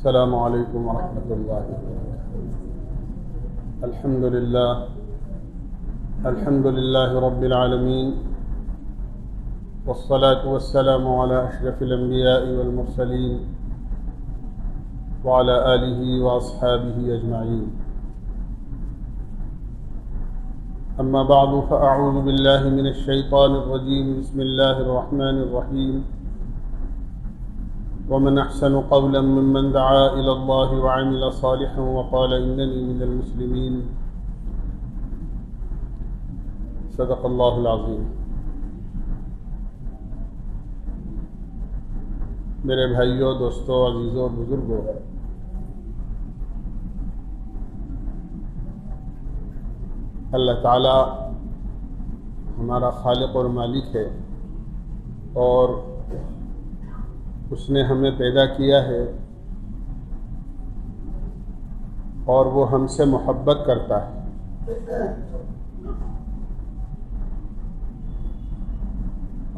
السلام علیکم ورحمۃ اللہ وبرکاتہ۔ الحمد للہ رب العالمین، والصلاة والسلام علی اشرف الانبیاء والمرسلین وعلی آلہ واصحابہ اجمعین۔ اما بعد فاعوذ باللہ من الشیطان الرجیم، بسم اللہ الرحمن الرحیم۔ ومن احسن قولا ممن دعا الى الله وعمل صالحا وقال انني من المسلمین۔ صدق اللہ العظیم۔ میرے بھائیوں، دوستوں، عزیزوں، بزرگوں، اللہ تعالی ہمارا خالق اور مالک ہے، اور اس نے ہمیں پیدا کیا ہے، اور وہ ہم سے محبت کرتا ہے،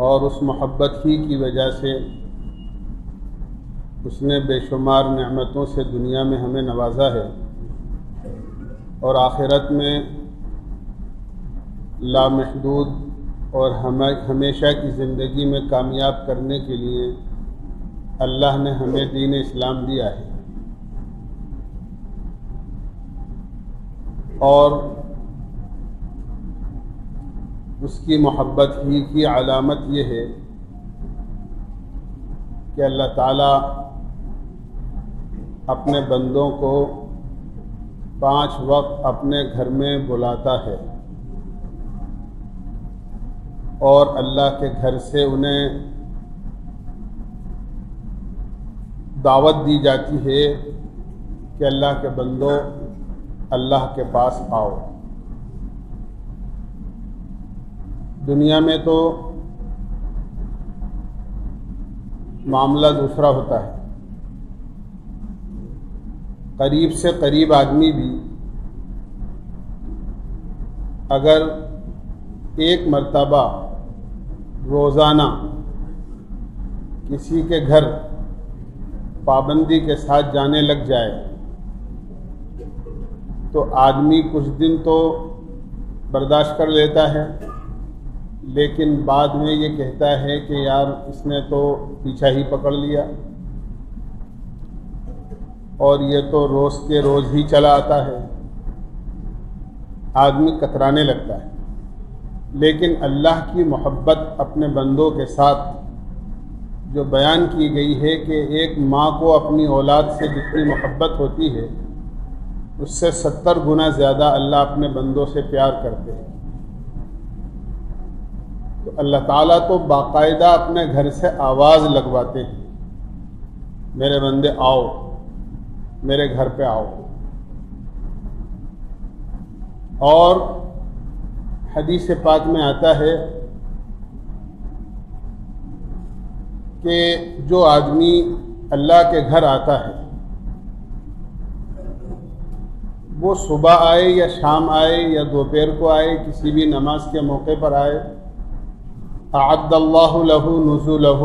اور اس محبت ہی کی وجہ سے اس نے بے شمار نعمتوں سے دنیا میں ہمیں نوازا ہے، اور آخرت میں لامحدود اور ہمیشہ کی زندگی میں کامیاب کرنے کے لیے اللہ نے ہمیں دین اسلام دیا ہے۔ اور اس کی محبت ہی کی علامت یہ ہے کہ اللہ تعالیٰ اپنے بندوں کو 5 وقت اپنے گھر میں بلاتا ہے، اور اللہ کے گھر سے انہیں دعوت دی جاتی ہے کہ اللہ کے بندو اللہ کے پاس آؤ۔ دنیا میں تو معاملہ دوسرا ہوتا ہے، قریب سے قریب آدمی بھی اگر ایک مرتبہ روزانہ کسی کے گھر پابندی کے ساتھ جانے لگ جائے تو آدمی کچھ دن تو برداشت کر لیتا ہے، لیکن بعد میں یہ کہتا ہے کہ یار اس نے تو پیچھا ہی پکڑ لیا، اور یہ تو روز کے روز ہی چلا آتا ہے، آدمی کترانے لگتا ہے۔ لیکن اللہ کی محبت اپنے بندوں کے ساتھ جو بیان کی گئی ہے کہ ایک ماں کو اپنی اولاد سے جتنی محبت ہوتی ہے، اس سے 70 گنا زیادہ اللہ اپنے بندوں سے پیار کرتے ہیں۔ تو اللہ تعالیٰ تو باقاعدہ اپنے گھر سے آواز لگواتے ہیں، میرے بندے آؤ، میرے گھر پہ آؤ۔ اور حدیث پاک میں آتا ہے کہ جو آدمی اللہ کے گھر آتا ہے، وہ صبح آئے یا شام آئے یا دوپہر کو آئے، کسی بھی نماز کے موقع پر آئے، اعد اللہ لہ نزلہ،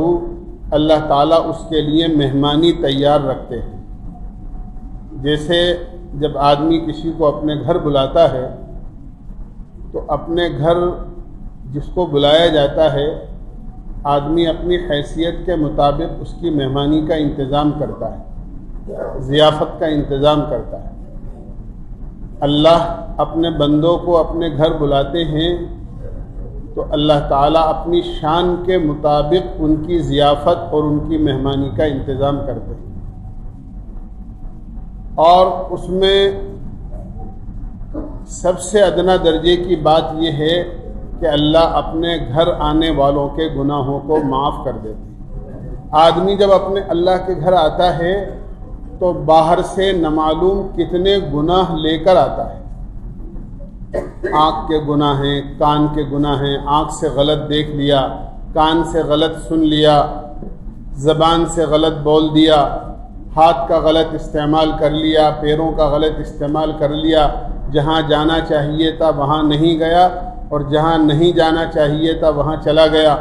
اللہ تعالیٰ اس کے لیے مہمانی تیار رکھتے ہیں۔ جیسے جب آدمی کسی کو اپنے گھر بلاتا ہے تو اپنے گھر جس کو بلایا جاتا ہے، آدمی اپنی حیثیت کے مطابق اس کی مہمانی کا انتظام کرتا ہے، ضیافت کا انتظام کرتا ہے۔ اللہ اپنے بندوں کو اپنے گھر بلاتے ہیں تو اللہ تعالیٰ اپنی شان کے مطابق ان کی ضیافت اور ان کی مہمانی کا انتظام کرتے ہیں، اور اس میں سب سے ادنا درجے کی بات یہ ہے کہ اللہ اپنے گھر آنے والوں کے گناہوں کو معاف کر دیتے ہیں۔ آدمی جب اپنے اللہ کے گھر آتا ہے تو باہر سے نامعلوم کتنے گناہ لے کر آتا ہے، آنکھ کے گناہ ہیں، کان کے گناہ ہیں، آنکھ سے غلط دیکھ لیا، کان سے غلط سن لیا، زبان سے غلط بول دیا، ہاتھ کا غلط استعمال کر لیا، پیروں کا غلط استعمال کر لیا، جہاں جانا چاہیے تھا وہاں نہیں گیا، اور جہاں نہیں جانا چاہیے تھا وہاں چلا گیا۔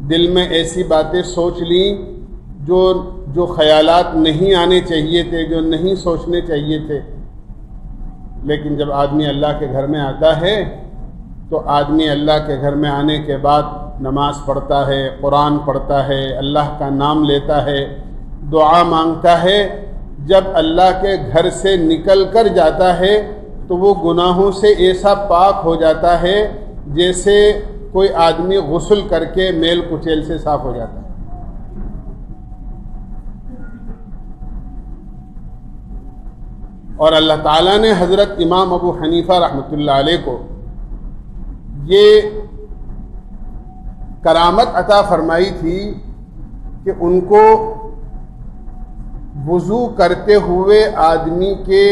دل میں ایسی باتیں سوچ لیں جو جو خیالات نہیں آنے چاہیے تھے، جو نہیں سوچنے چاہیے تھے. لیکن جب آدمی اللہ کے گھر میں آتا ہے تو آدمی اللہ کے گھر میں آنے کے بعد نماز پڑھتا ہے، قرآن پڑھتا ہے، اللہ کا نام لیتا ہے، دعا مانگتا ہے. جب اللہ کے گھر سے نکل کر جاتا ہے تو وہ گناہوں سے ایسا پاک ہو جاتا ہے جیسے کوئی آدمی غسل کر کے میل کچیل سے صاف ہو جاتا ہے. اور اللہ تعالیٰ نے حضرت امام ابو حنیفہ رحمۃ اللہ علیہ کو یہ کرامت عطا فرمائی تھی کہ ان کو وضو کرتے ہوئے آدمی کے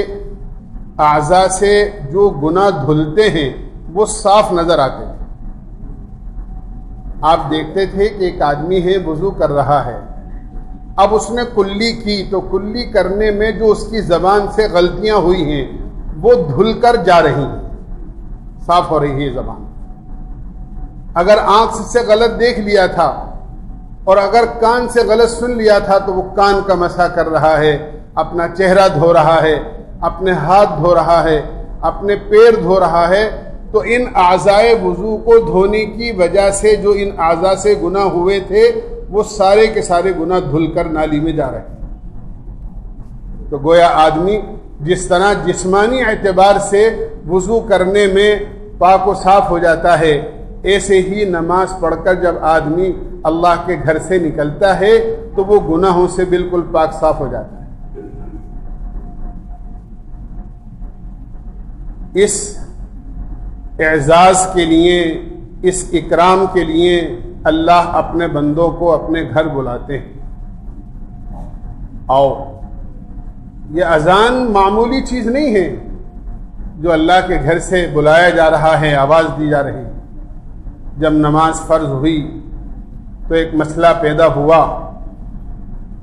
اعضاء سے جو گناہ دھلتے ہیں وہ صاف نظر آتے تھے. آپ دیکھتے تھے کہ ایک آدمی ہے وضو کر رہا ہے، اب اس نے کلی کی تو کلی کرنے میں جو اس کی زبان سے غلطیاں ہوئی ہیں وہ دھل کر جا رہی ہیں، صاف ہو رہی ہے زبان. اگر آنکھ سے غلط دیکھ لیا تھا اور اگر کان سے غلط سن لیا تھا تو وہ کان کا مسح کر رہا ہے، اپنا چہرہ دھو رہا ہے، اپنے ہاتھ دھو رہا ہے، اپنے پیر دھو رہا ہے. تو ان اعضائے وضو کو دھونے کی وجہ سے جو ان اعضاء سے گناہ ہوئے تھے وہ سارے کے سارے گناہ دھل کر نالی میں جا رہے ہیں. تو گویا آدمی جس طرح جسمانی اعتبار سے وضو کرنے میں پاک و صاف ہو جاتا ہے، ایسے ہی نماز پڑھ کر جب آدمی اللہ کے گھر سے نکلتا ہے تو وہ گناہوں سے بالکل پاک صاف ہو جاتا ہے. اس اعزاز کے لیے، اس اکرام کے لیے اللہ اپنے بندوں کو اپنے گھر بلاتے ہیں. آؤ، یہ اذان معمولی چیز نہیں ہے جو اللہ کے گھر سے بلایا جا رہا ہے، آواز دی جا رہی ہے. جب نماز فرض ہوئی تو ایک مسئلہ پیدا ہوا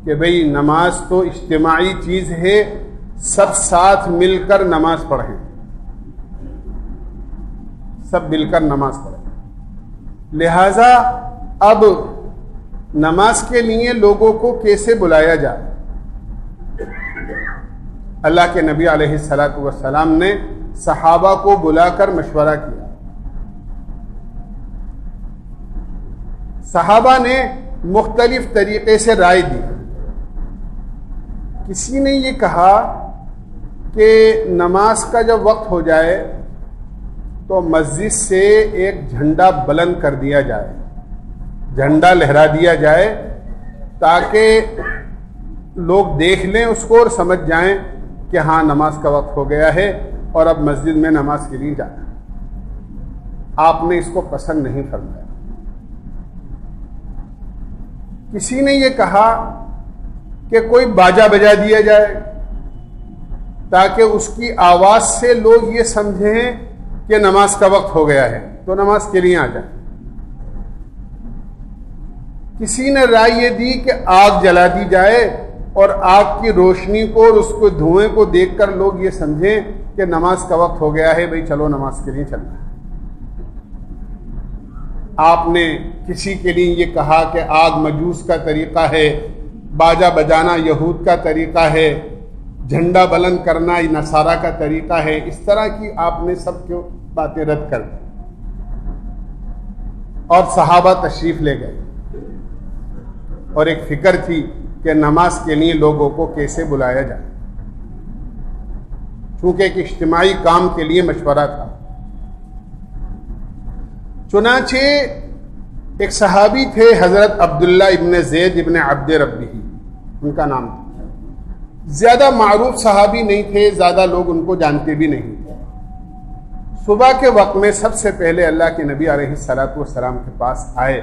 کہ بھئی نماز تو اجتماعی چیز ہے، سب ساتھ مل کر نماز پڑھیں، سب مل کر نماز پڑھیں. لہذا اب نماز کے لیے لوگوں کو کیسے بلایا جائے؟ اللہ کے نبی علیہ الصلاۃ والسلام نے صحابہ کو بلا کر مشورہ کیا. صحابہ نے مختلف طریقے سے رائے دی. کسی نے یہ کہا کہ نماز کا جب وقت ہو جائے تو مسجد سے ایک جھنڈا بلند کر دیا جائے، جھنڈا لہرا دیا جائے تاکہ لوگ دیکھ لیں اس کو اور سمجھ جائیں کہ ہاں نماز کا وقت ہو گیا ہے اور اب مسجد میں نماز کے لیے جانا. آپ نے اس کو پسند نہیں فرمایا. کسی نے یہ کہا کہ کوئی باجا بجا دیا جائے تاکہ اس کی آواز سے لوگ یہ سمجھیں کہ نماز کا وقت ہو گیا ہے تو نماز کے لیے آ جائیں. کسی نے رائے یہ دی کہ آگ جلا دی جائے اور آگ کی روشنی کو اور اس کو دھوئیں کو دیکھ کر لوگ یہ سمجھیں کہ نماز کا وقت ہو گیا ہے، بھئی چلو نماز کے لیے چلنا ہے. آپ نے کسی کے لیے یہ کہا کہ آگ مجوس کا طریقہ ہے، باجا بجانا یہود کا طریقہ ہے، جھنڈا بلند کرنا نصارہ کا طریقہ ہے. اس طرح کی آپ نے سب کی باتیں رد کر دی اور صحابہ تشریف لے گئے. اور ایک فکر تھی کہ نماز کے لیے لوگوں کو کیسے بلایا جائے، چونکہ ایک اجتماعی کام کے لیے مشورہ تھا. چنانچہ ایک صحابی تھے حضرت عبداللہ ابن زید ابن عبد ربہ، ان کا نام تھا. زیادہ معروف صحابی نہیں تھے، زیادہ لوگ ان کو جانتے بھی نہیں تھے. صبح کے وقت میں سب سے پہلے اللہ کے نبی علیہ الصلاۃ والسلام کے پاس آئے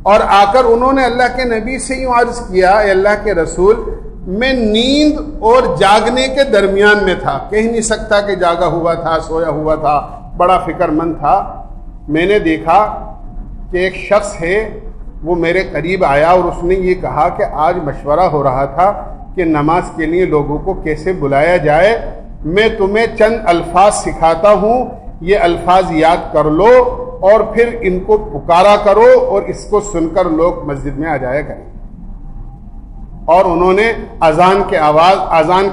اور آ کر انہوں نے اللہ کے نبی سے یوں عرض کیا، اے اللہ کے رسول، میں نیند اور جاگنے کے درمیان میں تھا، کہہ نہیں سکتا کہ جاگا ہوا تھا، سویا ہوا تھا، بڑا فکر مند تھا. میں نے دیکھا کہ ایک شخص ہے وہ میرے قریب آیا اور اس نے یہ کہا کہ آج مشورہ ہو رہا تھا کہ نماز کے لیے لوگوں کو کیسے بلایا جائے. میں تمہیں چند الفاظ سکھاتا ہوں، یہ الفاظ یاد کر لو اور پھر ان کو پکارا کرو اور اس کو سن کر لوگ مسجد میں آ جایا کریں. اور انہوں نے اذان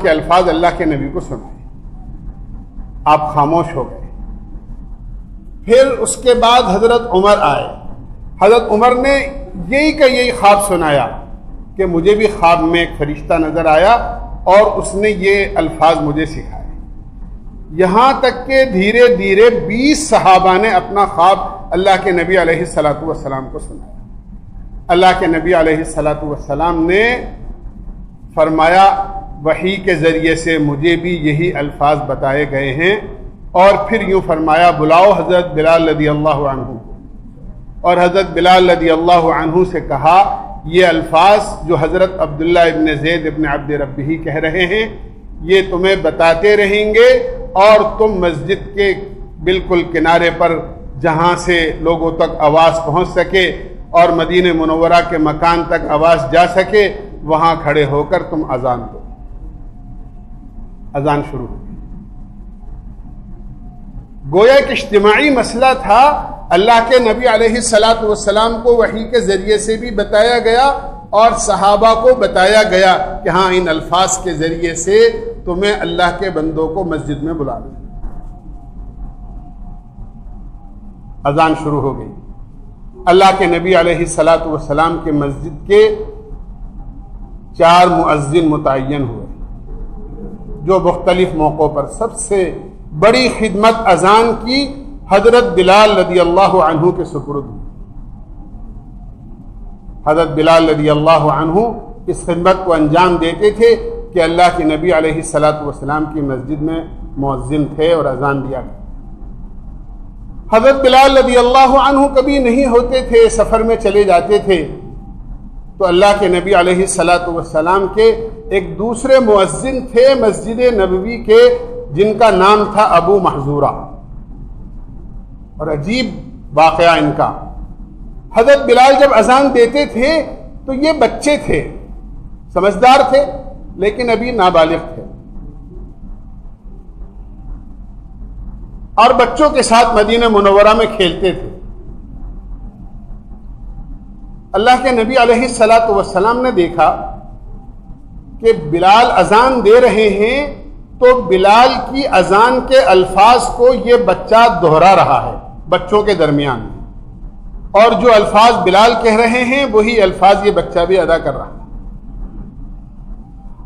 کے الفاظ اللہ کے نبی کو سنائے. آپ خاموش ہو گئے. پھر اس کے بعد حضرت عمر آئے. حضرت عمر نے یہی خواب سنایا کہ مجھے بھی خواب میں ایک فرشتہ نظر آیا اور اس نے یہ الفاظ مجھے سکھائے. یہاں تک کہ دھیرے دھیرے 20 صحابہ نے اپنا خواب اللہ کے نبی علیہ الصلوۃ والسلام کو سنایا. اللہ کے نبی علیہ الصلوۃ والسلام نے فرمایا وحی کے ذریعے سے مجھے بھی یہی الفاظ بتائے گئے ہیں. اور پھر یوں فرمایا بلاؤ حضرت بلال رضی اللہ عنہ کو. اور حضرت بلال رضی اللہ عنہ سے کہا یہ الفاظ جو حضرت عبداللہ ابن زید ابن عبد ربہ کہہ رہے ہیں یہ تمہیں بتاتے رہیں گے اور تم مسجد کے بالکل کنارے پر جہاں سے لوگوں تک آواز پہنچ سکے اور مدینہ منورہ کے مکان تک آواز جا سکے وہاں کھڑے ہو کر تم اذان دو. اذان شروع ہو. گویا ایک اجتماعی مسئلہ تھا. اللہ کے نبی علیہ الصلوۃ والسلام کو وحی کے ذریعے سے بھی بتایا گیا اور صحابہ کو بتایا گیا کہ ہاں ان الفاظ کے ذریعے سے تمہیں اللہ کے بندوں کو مسجد میں بلا لیں. اذان شروع ہو گئی. اللہ کے نبی علیہ الصلوۃ والسلام کے مسجد کے 4 مؤذن متعین ہوئے جو مختلف موقعوں پر سب سے بڑی خدمت اذان کی حضرت بلال رضی اللہ عنہ کے سپرد ہوئی. حضرت بلال رضی اللہ عنہ اس خدمت کو انجام دیتے تھے کہ اللہ کے نبی علیہ الصلوۃ والسلام کی مسجد میں مؤذن تھے اور اذان دیا کرتے. حضرت بلال رضی اللہ عنہ کبھی نہیں ہوتے تھے, سفر میں چلے جاتے تھے تو اللہ کے نبی علیہ الصلوۃ والسلام کے ایک دوسرے مؤذن تھے مسجد نبوی کے جن کا نام تھا ابو محذورہ. اور عجیب واقعہ ان کا, حضرت بلال جب اذان دیتے تھے تو یہ بچے تھے, سمجھدار تھے لیکن ابھی نابالغ تھے, اور بچوں کے ساتھ مدینہ منورہ میں کھیلتے تھے. اللہ کے نبی علیہ الصلوۃ والسلام نے دیکھا کہ بلال اذان دے رہے ہیں تو بلال کی اذان کے الفاظ کو یہ بچہ دہرا رہا ہے بچوں کے درمیان, اور جو الفاظ بلال کہہ رہے ہیں وہی الفاظ یہ بچہ بھی ادا کر رہا ہے.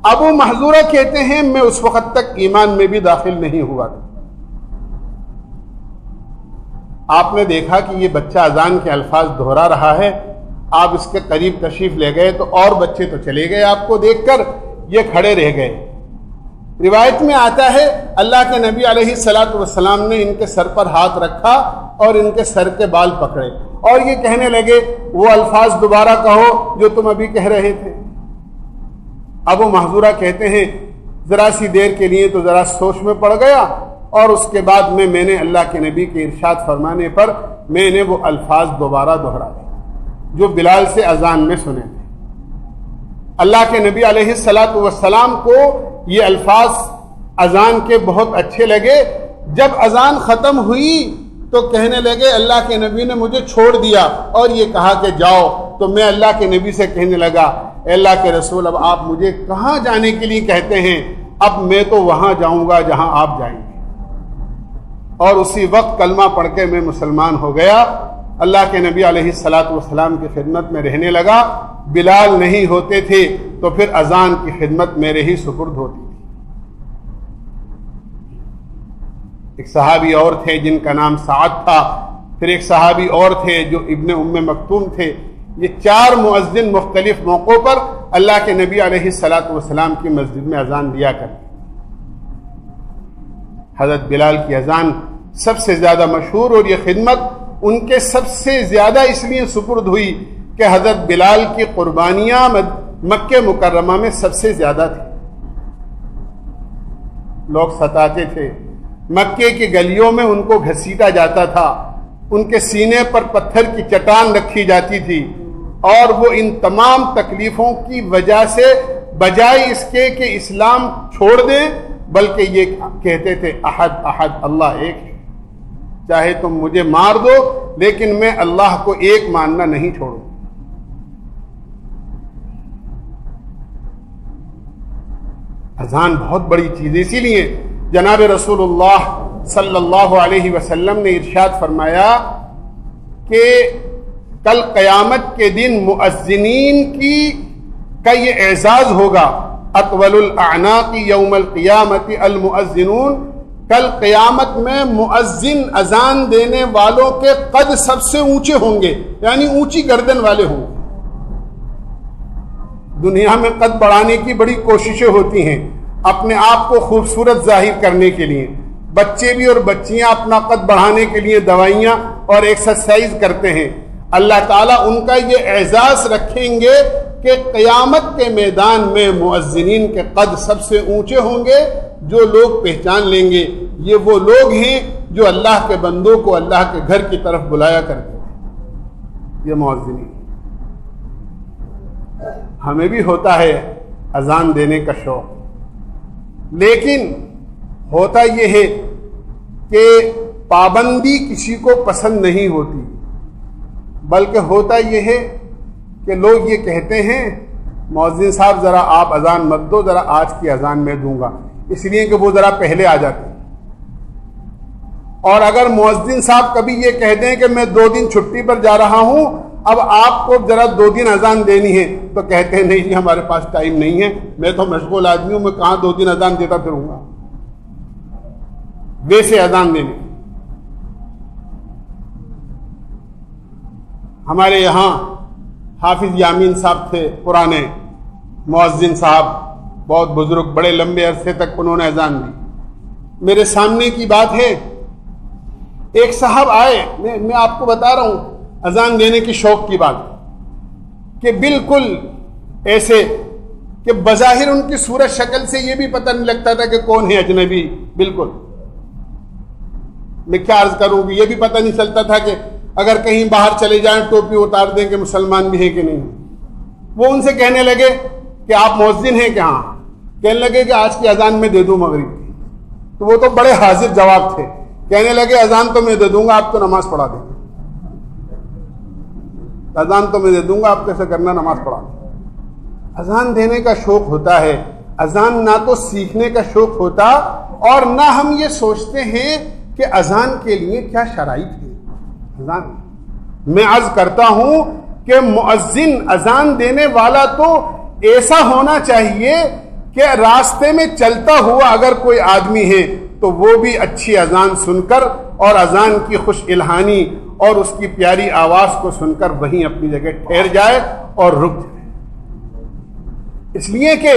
ابو محذورہ کہتے ہیں میں اس وقت تک ایمان میں بھی داخل نہیں ہوا تھا. آپ نے دیکھا کہ یہ بچہ اذان کے الفاظ دہرا رہا ہے, آپ اس کے قریب تشریف لے گئے تو اور بچے تو چلے گئے آپ کو دیکھ کر, یہ کھڑے رہ گئے. روایت میں آتا ہے اللہ کے نبی علیہ الصلوۃ والسلام نے ان کے سر پر ہاتھ رکھا اور ان کے سر کے بال پکڑے اور یہ کہنے لگے وہ الفاظ دوبارہ کہو جو تم ابھی کہہ رہے تھے. ابو محذورہ کہتے ہیں ذرا سی دیر کے لیے تو ذرا سوچ میں پڑ گیا اور اس کے بعد میں نے اللہ کے نبی کے ارشاد فرمانے پر میں نے وہ الفاظ دوبارہ دہرائے جو بلال سے اذان میں سنے تھے. اللہ کے نبی علیہ الصلوۃ والسلام کو یہ الفاظ اذان کے بہت اچھے لگے. جب اذان ختم ہوئی تو کہنے لگے اللہ کے نبی نے مجھے چھوڑ دیا اور یہ کہا کہ جاؤ. تو میں اللہ کے نبی سے کہنے لگا اے اللہ کے رسول اب آپ مجھے کہاں جانے کے لیے کہتے ہیں, اب میں تو وہاں جاؤں گا جہاں آپ جائیں گے. اور اسی وقت کلمہ پڑھ کے میں مسلمان ہو گیا. اللہ کے نبی علیہ الصلوۃ والسلام کی خدمت میں رہنے لگا. بلال نہیں ہوتے تھے تو پھر اذان کی خدمت میرے ہی سپرد ہوتی تھی. ایک صحابی اور تھے جن کا نام سعد تھا, پھر ایک صحابی اور تھے جو ابن ام مکتوم تھے. یہ 4 مؤذن مختلف موقعوں پر اللہ کے نبی علیہ الصلوۃ والسلام کی مسجد میں اذان دیا کرتے. حضرت بلال کی اذان سب سے زیادہ مشہور اور یہ خدمت ان کے سب سے زیادہ اس لیے سپرد ہوئی کہ حضرت بلال کی قربانیاں مکہ مکرمہ میں سب سے زیادہ تھی. لوگ ستاتے تھے, مکے کی گلیوں میں ان کو گھسیٹا جاتا تھا, ان کے سینے پر پتھر کی چٹان رکھی جاتی تھی, اور وہ ان تمام تکلیفوں کی وجہ سے بجائے اس کے کہ اسلام چھوڑ دیں بلکہ یہ کہتے تھے احد احد اللہ ایک ہے, چاہے تم مجھے مار دو لیکن میں اللہ کو ایک ماننا نہیں چھوڑوں. اذان بہت بڑی چیز ہے. اسی لیے جناب رسول اللہ صلی اللہ علیہ وسلم نے ارشاد فرمایا کہ کل قیامت کے دن مؤذنین کا یہ اعزاز ہوگا. اطول الاعناق یوم القیامت المؤذنون. کل قیامت میں مؤذن اذان دینے والوں کے قد سب سے اونچے ہوں گے، یعنی اونچی گردن والے ہوں گے. دنیا میں قد بڑھانے کی بڑی کوششیں ہوتی ہیں اپنے آپ کو خوبصورت ظاہر کرنے کے لیے. بچے بھی اور بچیاں اپنا قد بڑھانے کے لیے دوائیاں اور ایکسرسائز کرتے ہیں. اللہ تعالیٰ ان کا یہ اعزاز رکھیں گے کہ قیامت کے میدان میں مؤذنین کے قد سب سے اونچے ہوں گے. جو لوگ پہچان لیں گے یہ وہ لوگ ہیں جو اللہ کے بندوں کو اللہ کے گھر کی طرف بلایا کرتے ہیں. یہ مؤذنین. ہمیں بھی ہوتا ہے اذان دینے کا شوق، لیکن ہوتا یہ ہے کہ پابندی کسی کو پسند نہیں ہوتی، بلکہ ہوتا یہ ہے کہ لوگ یہ کہتے ہیں مؤذن صاحب ذرا آپ اذان مت دو، ذرا آج کی اذان میں دوں گا، اس لیے کہ وہ ذرا پہلے آ جاتے ہیں. اور اگر مؤذن صاحب کبھی یہ کہہ دیں کہ میں 2 دن چھٹی پر جا رہا ہوں، اب آپ کو ذرا 2 دن اذان دینی ہے، تو کہتے ہیں نہیں جی ہمارے پاس ٹائم نہیں ہے، میں تو مشغول آدمی ہوں، میں کہاں 2 دن اذان دیتا پھروں گا. ویسے اذان دینے. ہمارے یہاں حافظ یامین صاحب تھے، پرانے مؤذن صاحب، بہت بزرگ، بڑے لمبے عرصے تک انہوں نے اذان دی. میرے سامنے کی بات ہے، ایک صاحب آئے، میں آپ کو بتا رہا ہوں اذان دینے کی شوق کی بات، کہ بالکل ایسے کہ بظاہر ان کی صورت شکل سے یہ بھی پتہ نہیں لگتا تھا کہ کون ہے اجنبی. بالکل میں کیا عرض کروں گی، یہ بھی پتہ نہیں چلتا تھا کہ اگر کہیں باہر چلے جائیں ٹوپی اتار دیں کہ مسلمان بھی ہیں کہ نہیں. وہ ان سے کہنے لگے کہ آپ مؤذن ہیں کہ ہاں؟ کہنے لگے کہ آج کی اذان میں دے دوں مغرب کی. تو وہ تو بڑے حاضر جواب تھے، کہنے لگے اذان تو میں دے دوں گا، آپ تو نماز پڑھا دیں. اذان تو میں دے دوں گا، آپ کیسے کرنا، نماز پڑھا دیں. اذان دینے کا شوق ہوتا ہے. اذان نہ تو سیکھنے کا شوق ہوتا، اور نہ ہم یہ سوچتے ہیں کہ اذان کے لیے کیا شرائط ہے. اذان میں عرض کرتا ہوں کہ مؤذن اذان دینے والا تو ایسا ہونا چاہیے کہ راستے میں چلتا ہوا اگر کوئی آدمی ہے تو وہ بھی اچھی اذان سن کر اور اذان کی خوش الہانی اور اس کی پیاری آواز کو سن کر وہیں اپنی جگہ ٹھہر جائے اور رک جائے. اس لیے کہ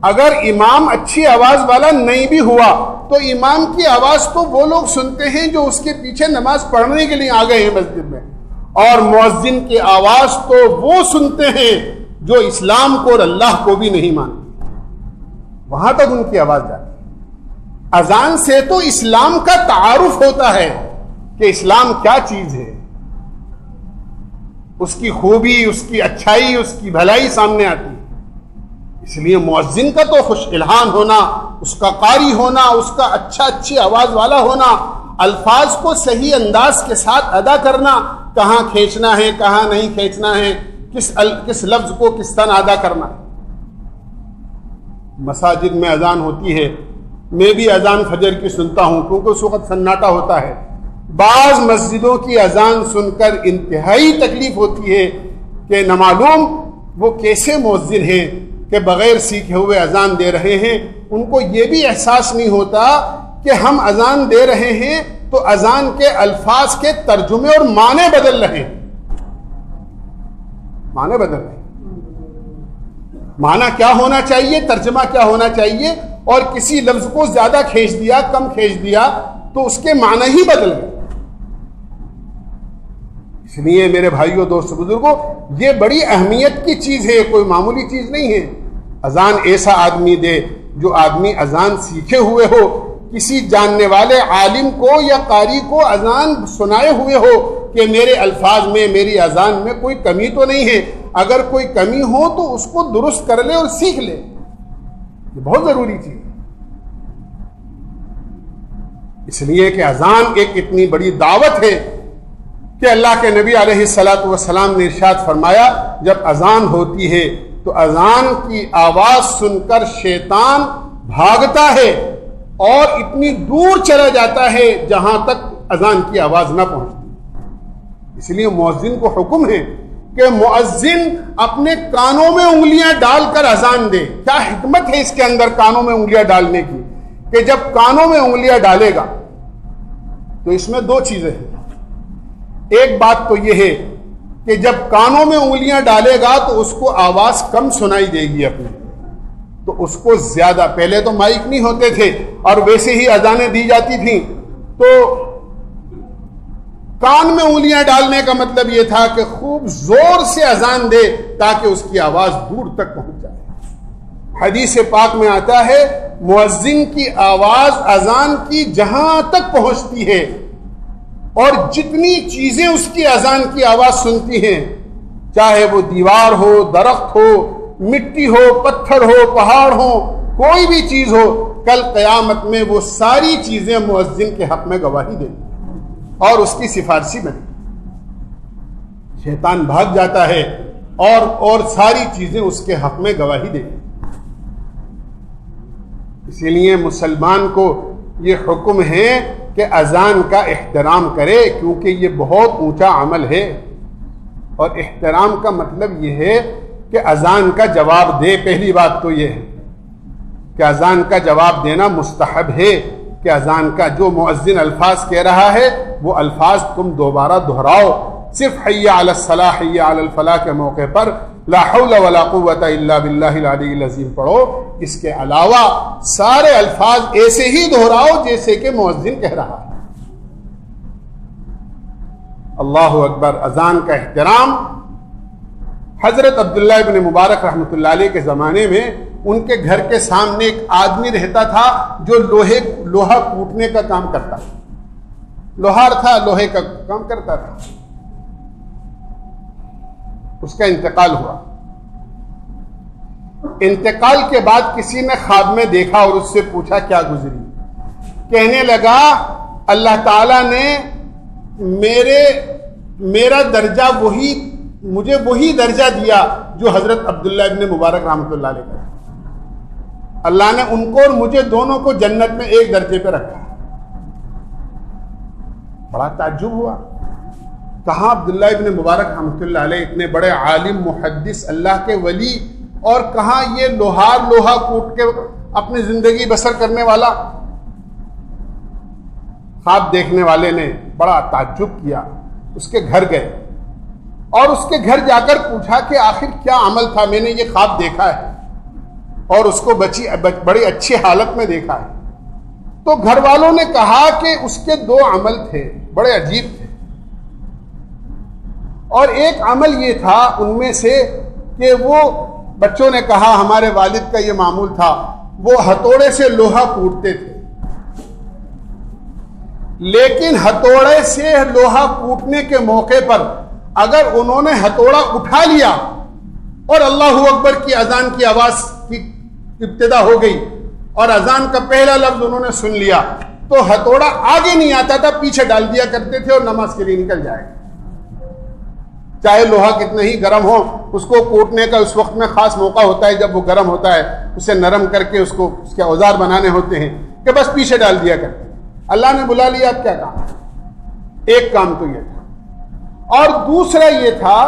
اگر امام اچھی آواز والا نہیں بھی ہوا تو امام کی آواز تو وہ لوگ سنتے ہیں جو اس کے پیچھے نماز پڑھنے کے لیے آ گئے ہیں مسجد میں، اور مؤذن کی آواز تو وہ سنتے ہیں جو اسلام کو اور اللہ کو بھی نہیں مانتے. وہاں تک ان کی آواز جاتی ہے. اذان سے تو اسلام کا تعارف ہوتا ہے کہ اسلام کیا چیز ہے، اس کی خوبی، اس کی اچھائی، اس کی بھلائی سامنے آتی ہے. اس لیے مؤذن کا تو خوش الہان ہونا، اس کا قاری ہونا، اس کا اچھی آواز والا ہونا، الفاظ کو صحیح انداز کے ساتھ ادا کرنا، کہاں کھینچنا ہے کہاں نہیں کھینچنا ہے، کس لفظ کو کس طرح ادا کرنا. مساجد میں اذان ہوتی ہے، میں بھی اذان فجر کی سنتا ہوں کیونکہ اس وقت سناٹا ہوتا ہے. بعض مسجدوں کی اذان سن کر انتہائی تکلیف ہوتی ہے کہ نامعلوم وہ کیسے مؤذن ہیں کہ بغیر سیکھے ہوئے اذان دے رہے ہیں. ان کو یہ بھی احساس نہیں ہوتا کہ ہم اذان دے رہے ہیں تو اذان کے الفاظ کے ترجمے اور معنی بدل رہے ہیں. معنی بدل رہے ہیں. معنی کیا ہونا چاہیے، ترجمہ کیا ہونا چاہیے، اور کسی لفظ کو زیادہ کھینچ دیا، کم کھینچ دیا تو اس کے معنی ہی بدل گئے. اس لیے میرے بھائیوں، دوست، بزرگوں، یہ بڑی اہمیت کی چیز ہے، کوئی معمولی چیز نہیں ہے. اذان ایسا آدمی دے جو آدمی اذان سیکھے ہوئے ہو، کسی جاننے والے عالم کو یا قاری کو اذان سنائے ہوئے ہو کہ میرے الفاظ میں، میری اذان میں کوئی کمی تو نہیں ہے. اگر کوئی کمی ہو تو اس کو درست کر لے اور سیکھ لے. یہ بہت ضروری چیز ہے. اس لیے کہ اذان ایک اتنی بڑی دعوت ہے کہ اللہ کے نبی علیہ الصلاۃ والسلام نے ارشاد فرمایا، جب اذان ہوتی ہے تو اذان کی آواز سن کر شیطان بھاگتا ہے اور اتنی دور چلا جاتا ہے جہاں تک اذان کی آواز نہ پہنچتی. اس لیے مؤذن کو حکم ہے کہ مؤذن اپنے کانوں میں انگلیاں ڈال کر اذان دے. کیا حکمت ہے اس کے اندر کانوں میں انگلیاں ڈالنے کی؟ کہ جب کانوں میں انگلیاں ڈالے گا تو اس میں دو چیزیں ہیں. ایک بات تو یہ ہے کہ جب کانوں میں انگلیاں ڈالے گا تو اس کو آواز کم سنائی دے گی اپنی، تو اس کو زیادہ، پہلے تو مائک نہیں ہوتے تھے اور ویسے ہی اذانیں دی جاتی تھیں، تو کان میں انگلیاں ڈالنے کا مطلب یہ تھا کہ خوب زور سے اذان دے تاکہ اس کی آواز دور تک پہنچ جائے. حدیث پاک میں آتا ہے مؤذن کی آواز اذان کی جہاں تک پہنچتی ہے اور جتنی چیزیں اس کی اذان کی آواز سنتی ہیں، چاہے وہ دیوار ہو، درخت ہو، مٹی ہو، پتھر ہو، پہاڑ ہو، کوئی بھی چیز ہو، کل قیامت میں وہ ساری چیزیں مؤذن کے حق میں گواہی دیں اور اس کی سفارشی بنے. شیطان بھاگ جاتا ہے اور ساری چیزیں اس کے حق میں گواہی دیں. اسی لیے مسلمان کو یہ حکم ہے کہ اذان کا احترام کرے، کیونکہ یہ بہت اونچا عمل ہے. اور احترام کا مطلب یہ ہے کہ اذان کا جواب دے. پہلی بات تو یہ ہے کہ اذان کا جواب دینا مستحب ہے، کہ اذان کا جو مؤذن الفاظ کہہ رہا ہے وہ الفاظ تم دوبارہ دہراؤ. صرف حی علی الصلاح حی علی الفلاح کے موقع پر لا حول ولا قوت الا باللہ العلی العظیم پڑھو. اس کے علاوہ سارے الفاظ ایسے ہی دہراؤ جیسے کہ مؤذن کہہ رہا ہے. اللہ اکبر. اذان کا احترام. حضرت عبداللہ ابن مبارک رحمۃ اللہ علیہ کے زمانے میں ان کے گھر کے سامنے ایک آدمی رہتا تھا جو لوہا کوٹنے کا کام کرتا تھا. لوہار تھا، لوہے کا کام کرتا تھا. اس کا انتقال ہوا. انتقال کے بعد کسی نے خواب میں دیکھا اور اس سے پوچھا کیا گزری. کہنے لگا اللہ تعالیٰ نے میرا درجہ مجھے وہی درجہ دیا جو حضرت عبداللہ ابن مبارک رحمۃ اللہ علیہ کا. اللہ نے ان کو اور مجھے دونوں کو جنت میں ایک درجے پہ رکھا. بڑا تعجب ہوا. کہاں عبداللہ ابن مبارک رحمۃ اللہ علیہ اتنے بڑے عالم محدث اللہ کے ولی، اور کہاں یہ لوہا کوٹ کے اپنی زندگی بسر کرنے والا. خواب دیکھنے والے نے بڑا تعجب کیا. اس کے گھر گئے اور اس کے گھر جا کر پوچھا کہ آخر کیا عمل تھا، میں نے یہ خواب دیکھا ہے اور اس کو بڑی اچھی حالت میں دیکھا ہے. تو گھر والوں نے کہا کہ اس کے دو عمل تھے بڑے عجیب تھے. اور ایک عمل یہ تھا ان میں سے کہ وہ بچوں نے کہا ہمارے والد کا یہ معمول تھا، وہ ہتھوڑے سے لوہا کوٹتے تھے. لیکن ہتھوڑے سے لوہا کوٹنے کے موقع پر اگر انہوں نے ہتھوڑا اٹھا لیا اور اللہ اکبر کی اذان کی آواز کی ابتدا ہو گئی اور اذان کا پہلا لفظ انہوں نے سن لیا تو ہتھوڑا آگے نہیں آتا تھا، پیچھے ڈال دیا کرتے تھے اور نماز کے لیے نکل جائے. چاہے لوہا کتنا ہی گرم ہو، اس کو کوٹنے کا اس وقت میں خاص موقع ہوتا ہے جب وہ گرم ہوتا ہے، اسے نرم کر کے اس کے اوزار بنانے ہوتے ہیں کہ بس پیچھے ڈال دیا کرتے. اللہ نے بلا لیا، اب کیا کام؟ ایک کام تو یہ تھا. اور دوسرا یہ تھا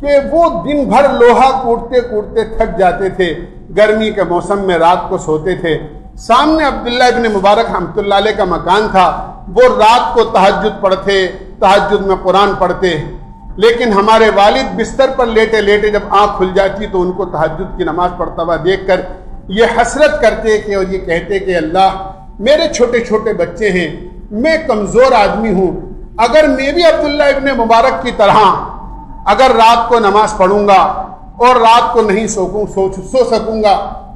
کہ وہ دن بھر لوہا کوٹتے کوٹتے تھک جاتے تھے. گرمی کے موسم میں رات کو سوتے تھے. سامنے عبداللہ ابن مبارک رحمۃ اللہ علیہ کا مکان تھا. وہ رات کو تہجد پڑھتے، تہجد میں قرآن پڑھتے. لیکن ہمارے والد بستر پر لیٹے لیٹے جب آنکھ کھل جاتی تو ان کو تہجد کی نماز پڑھتا ہوا دیکھ کر یہ حسرت کرتے کہ اور یہ کہتے کہ اللہ میرے چھوٹے چھوٹے بچے ہیں، میں کمزور آدمی ہوں، اگر میں بھی عبداللہ ابن مبارک کی طرح اگر رات کو نماز پڑھوں گا اور رات کو نہیں سو سکوں گا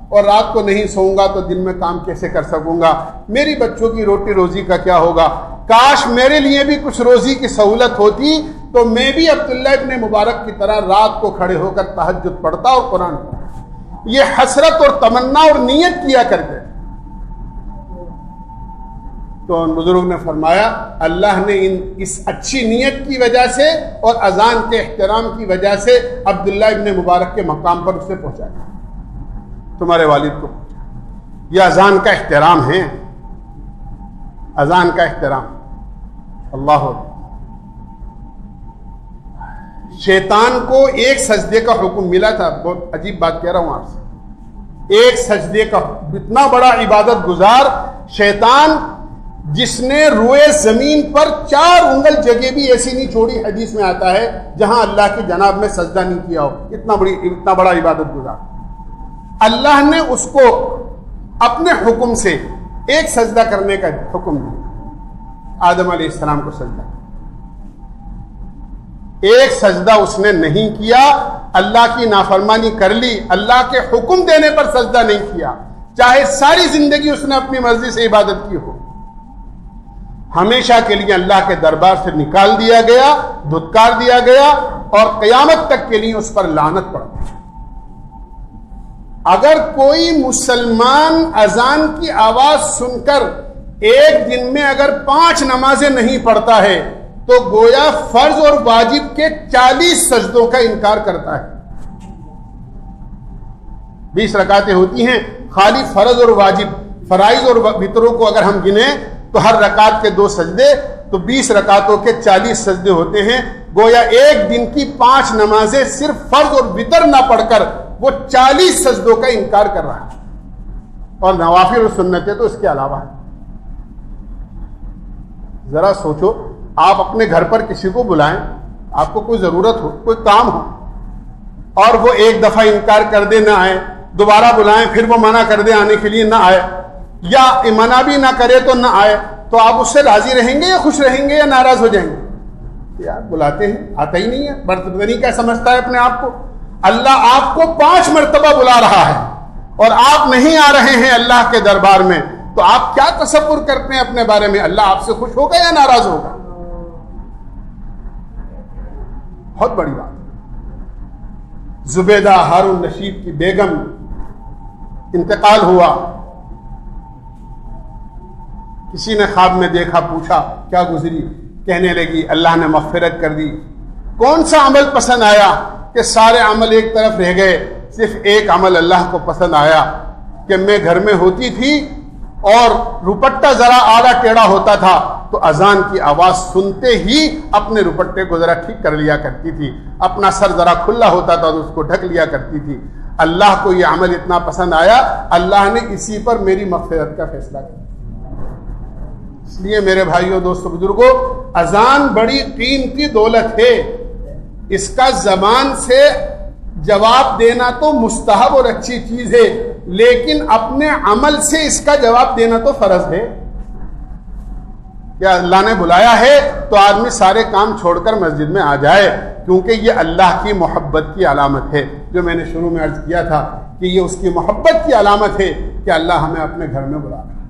اور رات کو نہیں سوؤں گا تو دن میں کام کیسے کر سکوں گا؟ میری بچوں کی روٹی روزی کا کیا ہوگا؟ کاش میرے لیے بھی کچھ روزی کی سہولت ہوتی تو میں بھی عبداللہ ابن مبارک کی طرح رات کو کھڑے ہو کر تہجد پڑھتا اور قرآن پڑھتا. یہ حسرت اور تمنا اور نیت کیا کرتے. تو بزرگ نے فرمایا اللہ نے اس اچھی نیت کی وجہ سے اور اذان کے احترام کی وجہ سے عبداللہ ابن مبارک کے مقام پر اسے پہنچایا، تمہارے والد کو. یہ اذان کا احترام ہے، اذان کا احترام. اللہ اکبر. شیطان کو ایک سجدے کا حکم ملا تھا. بہت عجیب بات کہہ رہا ہوں آپ سے. ایک سجدے کا، اتنا بڑا عبادت گزار شیطان جس نے روئے زمین پر 4 انگل جگہ بھی ایسی نہیں چھوڑی، حدیث میں آتا ہے، جہاں اللہ کی جناب میں سجدہ نہیں کیا ہو. اتنا بڑا عبادت گزار. اللہ نے اس کو اپنے حکم سے ایک سجدہ کرنے کا حکم دیا. آدم علیہ السلام کو سجدہ، ایک سجدہ اس نے نہیں کیا. اللہ کی نافرمانی کر لی، اللہ کے حکم دینے پر سجدہ نہیں کیا، چاہے ساری زندگی اس نے اپنی مرضی سے عبادت کی ہو. ہمیشہ کے لیے اللہ کے دربار سے نکال دیا گیا، دھتکار دیا گیا، اور قیامت تک کے لیے اس پر لعنت پڑ گئی. اگر کوئی مسلمان اذان کی آواز سن کر ایک دن میں اگر 5 نمازیں نہیں پڑھتا ہے تو گویا فرض اور واجب کے 40 سجدوں کا انکار کرتا ہے. 20 رکعتیں ہوتی ہیں، خالی فرض اور واجب، فرائض اور وتروں کو اگر ہم گنیں تو ہر رکعت کے 2 سجدے، تو 20 رکعتوں کے 40 سجدے ہوتے ہیں. گویا ایک دن کی 5 نمازیں صرف فرض اور وتر نہ پڑھ کر وہ 40 سجدوں کا انکار کر رہا ہے. اور نوافل اور سنتیں تو اس کے علاوہ ہے. ذرا سوچو، آپ اپنے گھر پر کسی کو بلائیں، آپ کو کوئی ضرورت ہو، کوئی کام ہو، اور وہ ایک دفعہ انکار کر دے، نہ آئے، دوبارہ بلائیں پھر وہ منع کر دے آنے کے لیے، نہ آئے، یا منع بھی نہ کرے تو نہ آئے، تو آپ اس سے راضی رہیں گے یا خوش رہیں گے یا ناراض ہو جائیں گے؟ یار بلاتے ہیں، آتا ہی نہیں ہے، برتنی کیا سمجھتا ہے اپنے آپ کو؟ اللہ آپ کو 5 مرتبہ بلا رہا ہے اور آپ نہیں آ رہے ہیں اللہ کے دربار میں، تو آپ کیا تصور کرتے ہیں اپنے بارے میں؟ اللہ آپ سے خوش ہوگا یا ناراض ہوگا؟ بہت بڑی بات. زبیدہ ہارون رشید کی بیگم انتقال ہوا. کسی نے خواب میں دیکھا، پوچھا کیا گزری؟ کہنے لگی اللہ نے مغفرت کر دی. کون سا عمل پسند آیا؟ کہ سارے عمل ایک طرف رہ گئے، صرف ایک عمل اللہ کو پسند آیا کہ میں گھر میں ہوتی تھی اور روپٹہ ذرا آڑا ٹیڑھا ہوتا تھا تو اذان کی آواز سنتے ہی اپنے روپٹے کو ذرا ٹھیک کر لیا کرتی تھی، اپنا سر ذرا کھلا ہوتا تھا تو اس کو ڈھک لیا کرتی تھی. اللہ کو یہ عمل اتنا پسند آیا، اللہ نے اسی پر میری مغفرت کا فیصلہ کیا. اس لیے میرے بھائیوں، دوستوں، بزرگوں، اذان بڑی قیمتی دولت ہے. اس کا زبان سے جواب دینا تو مستحب اور اچھی چیز ہے، لیکن اپنے عمل سے اس کا جواب دینا تو فرض ہے. کیا اللہ نے بلایا ہے تو آدمی سارے کام چھوڑ کر مسجد میں آ جائے، کیونکہ یہ اللہ کی محبت کی علامت ہے. جو میں نے شروع میں عرض کیا تھا کہ یہ اس کی محبت کی علامت ہے کہ اللہ ہمیں اپنے گھر میں بلا رہا ہے.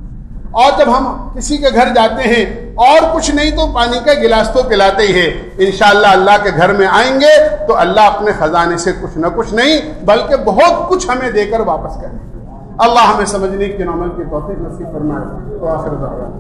اور جب ہم کسی کے گھر جاتے ہیں اور کچھ نہیں تو پانی کا گلاس تو پلاتے ہی ہے. انشاءاللہ اللہ کے گھر میں آئیں گے تو اللہ اپنے خزانے سے کچھ نہ کچھ نہیں بلکہ بہت کچھ ہمیں دے کر واپس کریں گے. اللہ ہمیں سمجھنے کی عمل کی توفیق نصیب فرمائے. تو آخر دعوانا